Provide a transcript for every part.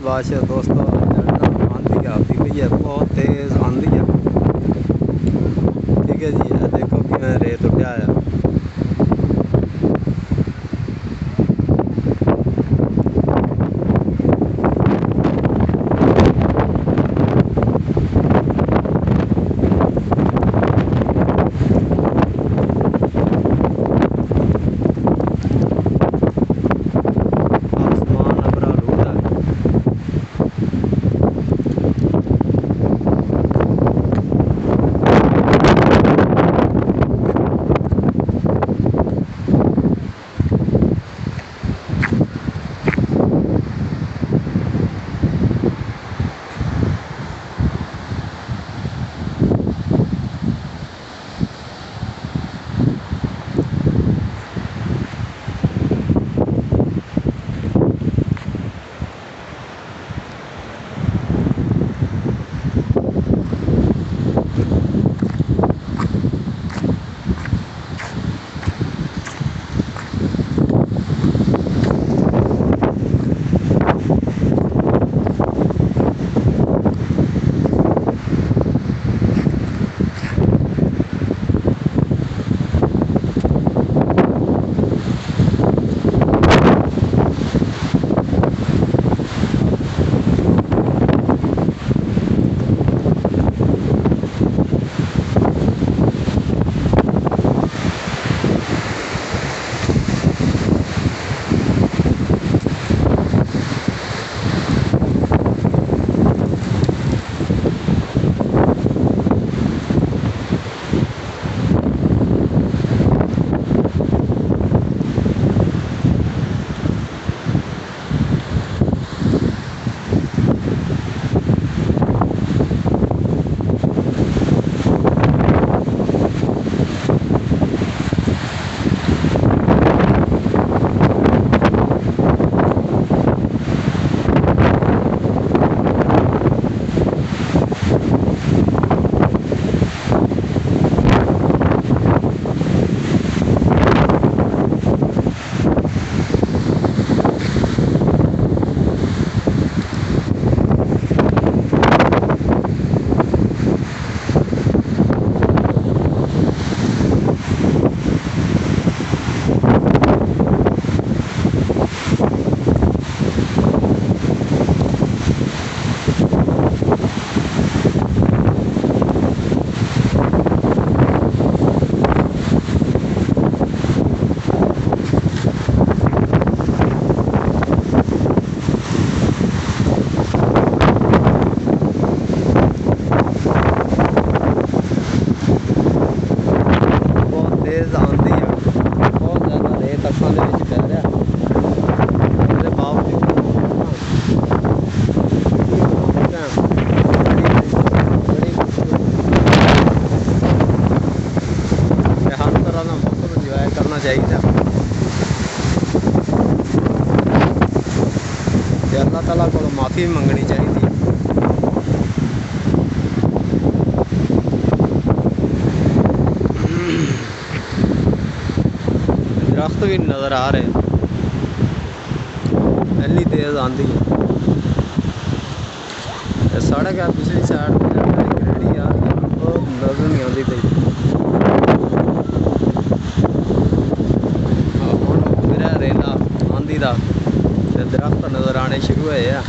बादशाह दोस्तों, आंधी आती पई है, बहुत तेज़ आंधी है। ठीक है जी, देखो कि मैं रेत उठा है। तेज़ आंधी है, बहुत ज़्यादा रेत अखां दे विच पै रहा। उसदे बावजूद हर तरह का मौसम इंजॉय करना चाहिए। अल्लाह ताला को माफ़ी मंगनी चाहिए। दरख्त भी नज़र आ रहे हैं, इतनी तेज़ आंधी है। सड़क है पिछली साइड रेहड़ी आ वो नज़र नहीं आती पई। हुण मेरा रेला आंधी का दरख्त नज़र आने शुरू होए आ।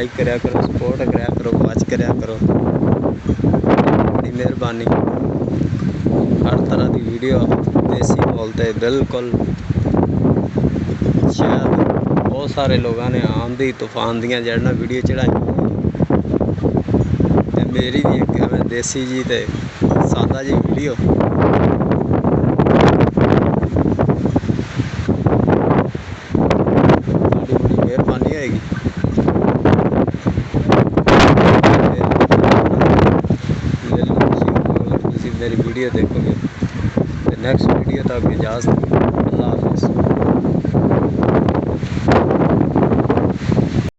ਲਾਈਕ ਕਰਿਆ ਕਰੋ, ਸਪੋਰਟ ਕਰਿਆ ਕਰੋ, ਵਾਚ ਕਰਿਆ ਕਰੋ। ਬੜੀ ਮਿਹਰਬਾਨੀ। ਹਰ ਤਰ੍ਹਾਂ ਦੀ ਵੀਡੀਓ ਦੇਸੀ ਮਾਹੌਲ ਤੇ ਬਿਲਕੁਲ। ਸ਼ਾਇਦ ਬਹੁਤ ਸਾਰੇ ਲੋਕਾਂ ਨੇ ਆਂधी ਤੂਫਾਨ ਦੀਆਂ ਜੜ੍ਹਾਂ ਵੀਡੀਓ ਚੜਾਈਆਂ ਤੇ ਮੇਰੀ ਵੀ ਇੱਕ ਐਵੇਂ ਦੇਸੀ ਜੀ ਤੇ ਸਾਦਾ ਜੀ ਵੀਡੀਓ। ਤੁਹਾਡੀ ਬੜੀ ਮਿਹਰਬਾਨੀ ਹੋਏਗੀ। ਤੁਸੀਂ ਮੇਰੀ ਵੀਡੀਓ ਦੇਖੋਗੇ ਤੇ ਨੈਕਸਟ ਵੀਡੀਓ ਤੱਕ ਇਜਾਜ਼ਤ। ਅੱਲਾ ਹਾਫਿਜ਼।